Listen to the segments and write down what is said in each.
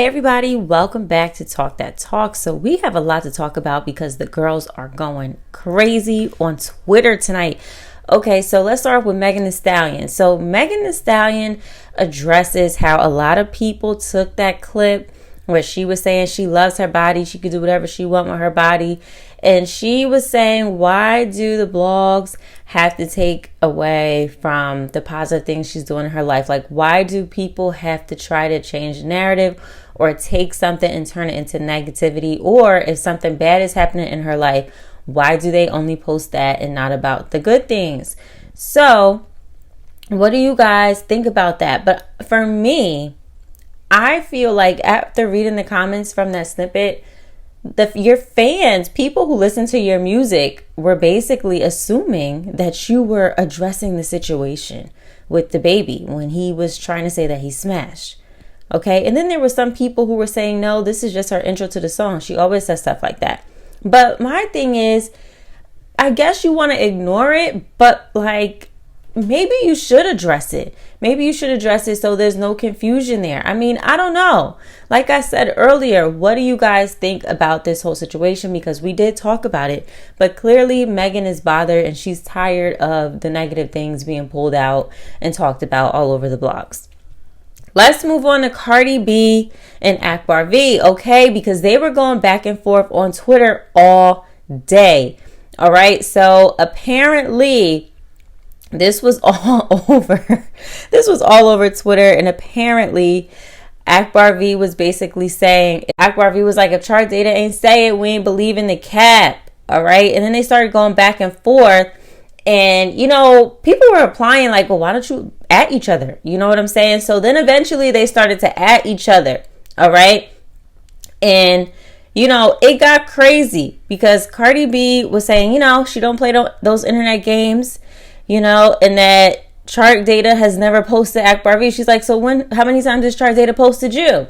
Hey everybody, welcome back to Talk That Talk. So we have a lot to talk about because the girls are going crazy on Twitter tonight. Okay, so let's start with Megan Thee Stallion. So Megan Thee Stallion addresses how a lot of people took that clip where she was saying she loves her body, she could do whatever she wants with her body. And she was saying, why do the blogs have to take away from the positive things she's doing in her life? Like, why do people have to try to change the narrative or take something and turn it into negativity? Or if something bad is happening in her life, why do they only post that and not about the good things? So, what do you guys think about that? But for me, I feel like after reading the comments from that snippet, your fans, people who listen to your music, were basically assuming that you were addressing the situation with the baby when he was trying to say that he smashed. Okay, and then there were some people who were saying, no, this is just her intro to the song. She always says stuff like that. But my thing is, I guess you want to ignore it, but like, maybe you should address it. Maybe you should address it so there's no confusion there. I mean, I don't know. Like I said earlier, what do you guys think about this whole situation? Because we did talk about it, but clearly Megan is bothered and she's tired of the negative things being pulled out and talked about all over the blogs. Let's move on to Cardi B and Akbar V, okay? Because they were going back and forth on Twitter all day. All right, so apparently this was all over. This was all over Twitter, and apparently Akbar V was basically saying, Akbar V was like, if chart data ain't say it, we ain't believe in the cap. All right, and then they started going back and forth, and you know, people were replying like, well, why don't you at each other? You know what I'm saying? So then eventually they started to at each other. All right, and you know, it got crazy because Cardi B was saying, you know, she don't play those internet games. You know, and that chart data has never posted Akbar V. She's like, so how many times has chart data posted you?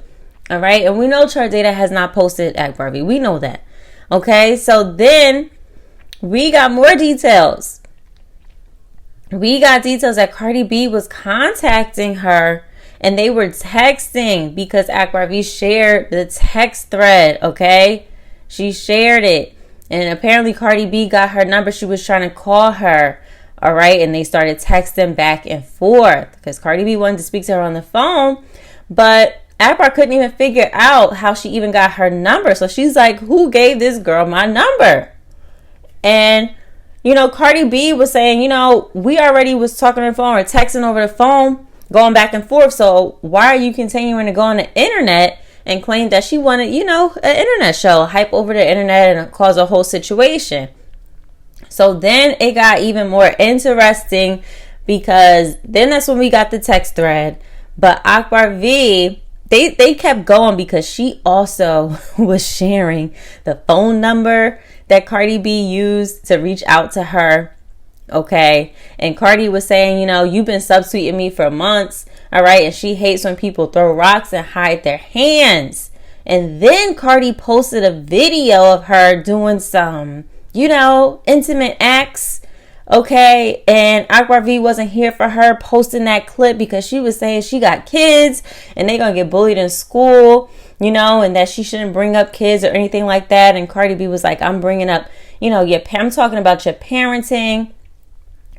All right. And we know chart data has not posted Akbar V. We know that. Okay. So then we got more details. We got details that Cardi B was contacting her and they were texting because Akbar V shared the text thread. Okay. She shared it. And apparently Cardi B got her number. She was trying to call her. All right. And they started texting back and forth because Cardi B wanted to speak to her on the phone. But Akbar couldn't even figure out how she even got her number. So she's like, who gave this girl my number? And, you know, Cardi B was saying, you know, we already was talking on the phone or texting over the phone, going back and forth. So why are you continuing to go on the internet and claim that she wanted, you know, an internet show, hype over the internet and cause a whole situation? So then it got even more interesting because then that's when we got the text thread. But Akbar V, they kept going because she also was sharing the phone number that Cardi B used to reach out to her. Okay. And Cardi was saying, you know, you've been subtweeting me for months. All right. And she hates when people throw rocks and hide their hands. And then Cardi posted a video of her doing some, you know, intimate acts, okay? And Akbar V wasn't here for her posting that clip because she was saying she got kids and they're going to get bullied in school, you know, and that she shouldn't bring up kids or anything like that. And Cardi B was like, I'm bringing up, you know, I'm talking about your parenting,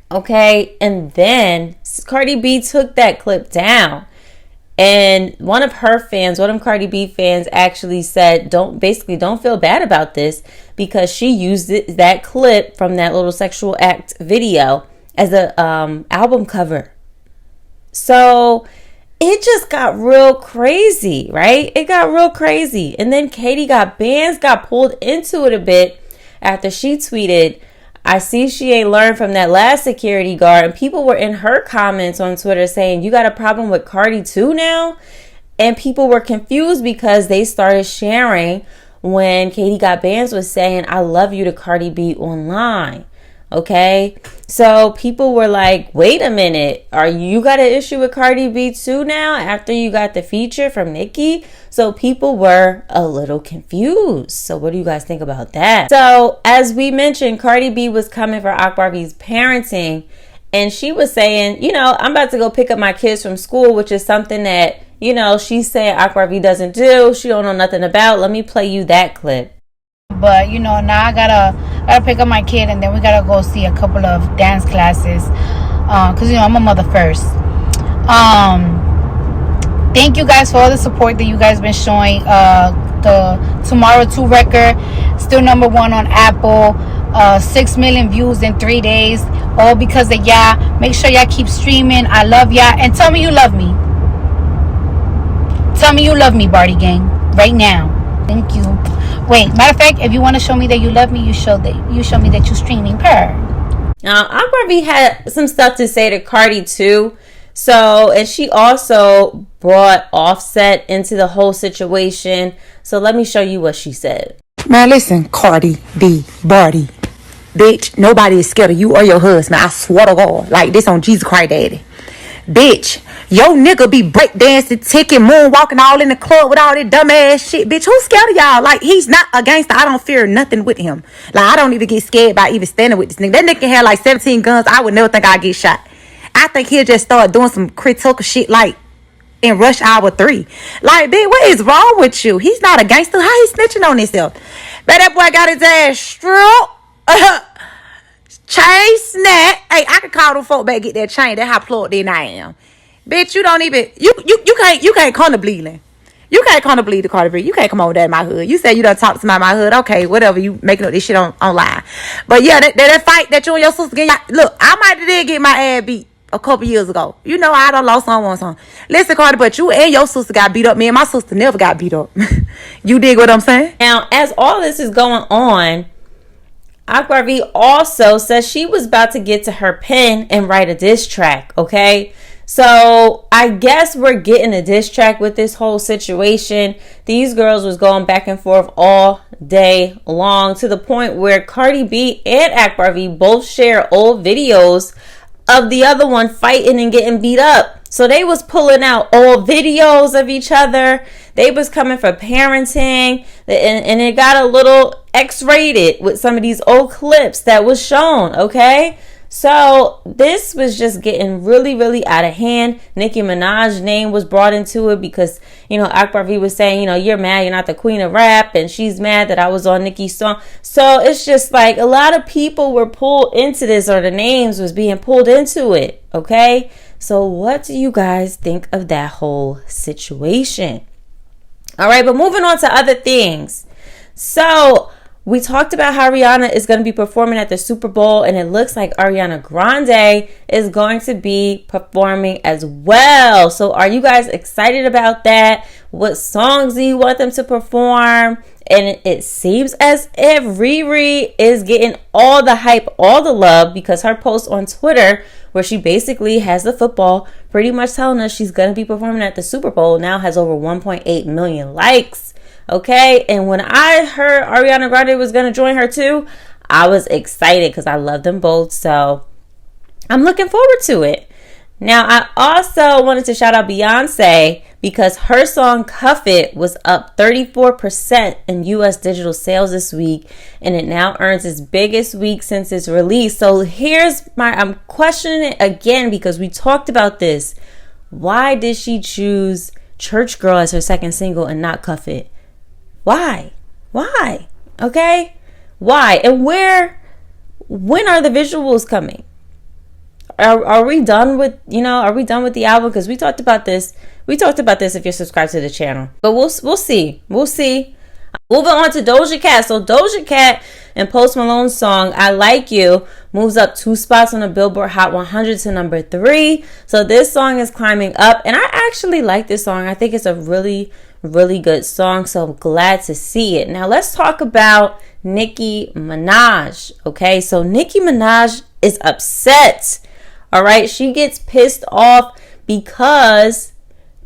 okay? And then Cardi B took that clip down. And one of Cardi B fans actually said, don't feel bad about this because she used that clip from that little sexual act video as a album cover. So it just got real crazy, right? It got real crazy. And then Katie got pulled into it a bit after she tweeted, I see she ain't learned from that last security guard. And people were in her comments on Twitter saying, you got a problem with Cardi too now? And people were confused because they started sharing when Katie got bans was saying, I love you to Cardi B online. Okay. So people were like, wait a minute. You got an issue with Cardi B too now after you got the feature from Nicki? So people were a little confused. So what do you guys think about that? So as we mentioned, Cardi B was coming for Akbar V's parenting. And she was saying, you know, I'm about to go pick up my kids from school, which is something that, she's saying Akbar V doesn't do. She don't know nothing about. Let me play you that clip. But now I gotta pick up my kid, and then we gotta go see a couple of dance classes. Cause I'm a mother first. Thank you guys for all the support that you guys been showing. The Tomorrow 2 record still number 1 on Apple. 6 million views in 3 days, all because of y'all. Make sure y'all keep streaming. I love y'all, and tell me you love me. Tell me you love me, Barty Gang, right now. Thank you. Wait, matter of fact, if you want to show me that you love me, you show me that you're streaming. Now, Akbar V had some stuff to say to Cardi too. So, and she also brought Offset into the whole situation. So let me show you what she said. Man, listen, Cardi B, Barty, bitch, nobody is scared of you or your husband. I swear to God, like this on Jesus Christ, Daddy. Bitch, yo nigga be breakdancing, ticking, moonwalking all in the club with all that dumbass shit. Bitch, who's scared of y'all? Like, he's not a gangster. I don't fear nothing with him. Like, I don't even get scared by even standing with this nigga. That nigga had like 17 guns. I would never think I'd get shot. I think he'll just start doing some critical shit like in Rush Hour 3. Like, bitch, what is wrong with you? He's not a gangster. How he snitching on himself? But that boy got his ass stroke. Chain snap. Hey, I can call them folk back, get that chain. That's how plugged in I am. Bitch, you don't even you can't come to bleeding. You can't come to bleed the Cardi B. You can't come over there in my hood. You say you done talk to somebody in my hood. Okay, whatever. You making up this shit online. But yeah, that fight that you and your sister get. Look, I might have did get my ass beat a couple years ago. I done lost someone. Listen, Cardi, but you and your sister got beat up. Me and my sister never got beat up. You dig what I'm saying? Now, as all this is going on, Akbar V also says she was about to get to her pen and write a diss track, okay? So I guess we're getting a diss track with this whole situation. These girls was going back and forth all day long to the point where Cardi B and Akbar V both share old videos of the other one fighting and getting beat up. So they was pulling out old videos of each other. They was coming for parenting, and it got a little X-rated with some of these old clips that was shown, okay? So this was just getting really, really out of hand. Nicki Minaj's name was brought into it because, Akbar V was saying, you're mad you're not the queen of rap, and she's mad that I was on Nicki's song. So it's just like a lot of people were pulled into this, or the names was being pulled into it, okay? So what do you guys think of that whole situation? All right, but moving on to other things. So we talked about how Rihanna is going to be performing at the Super Bowl, and it looks like Ariana Grande is going to be performing as well. So are you guys excited about that? What songs do you want them to perform? And it seems as if Riri is getting all the hype, all the love, because her post on Twitter, where she basically has the football pretty much telling us she's going to be performing at the Super Bowl, now has over 1.8 million likes. Okay, and when I heard Ariana Grande was going to join her too, I was excited because I love them both. So I'm looking forward to it. Now, I also wanted to shout out Beyonce because her song Cuff It was up 34% in U.S. digital sales this week, and it now earns its biggest week since its release. So I'm questioning it again because we talked about this. Why did she choose Church Girl as her second single and not Cuff It? Why? Okay? Why? And when are the visuals coming? Are we done with, are we done with the album? Because we talked about this. If you're subscribed to the channel. But we'll see. Moving on to Doja Cat. So Doja Cat and Post Malone's song, I Like You, moves up 2 spots on the Billboard Hot 100 to number 3. So this song is climbing up. And I actually like this song. I think it's a really, really good song. So I'm glad to see it. Now let's talk about Nicki Minaj. Okay, so Nicki Minaj is upset. All right, she gets pissed off because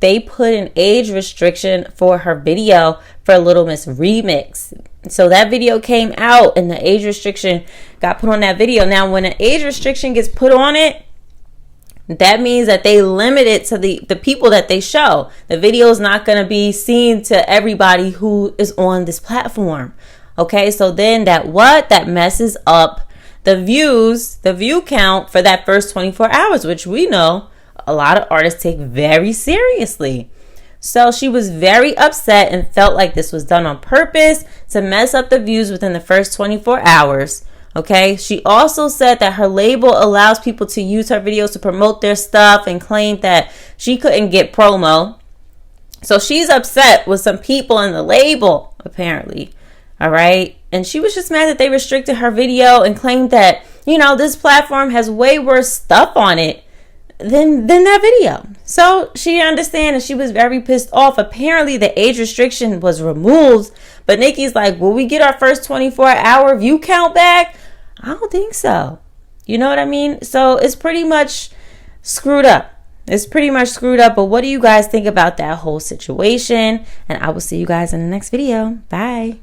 they put an age restriction for her video for Little Miss Remix. So that video came out and the age restriction got put on that video. Now, when an age restriction gets put on it, that means that they limit it to the people that they show. The video is not going to be seen to everybody who is on this platform. Okay, so then that messes up the view count for that first 24 hours, which we know a lot of artists take very seriously. So she was very upset and felt like this was done on purpose to mess up the views within the first 24 hours. Okay, she also said that her label allows people to use her videos to promote their stuff and claimed that she couldn't get promo. So she's upset with some people in the label, apparently. All right. And she was just mad that they restricted her video and claimed that, this platform has way worse stuff on it than that video. So she understands, and she was very pissed off. Apparently the age restriction was removed, but Nicki's like, will we get our first 24-hour view count back? I don't think so. You know what I mean? So it's pretty much screwed up. But what do you guys think about that whole situation? And I will see you guys in the next video. Bye.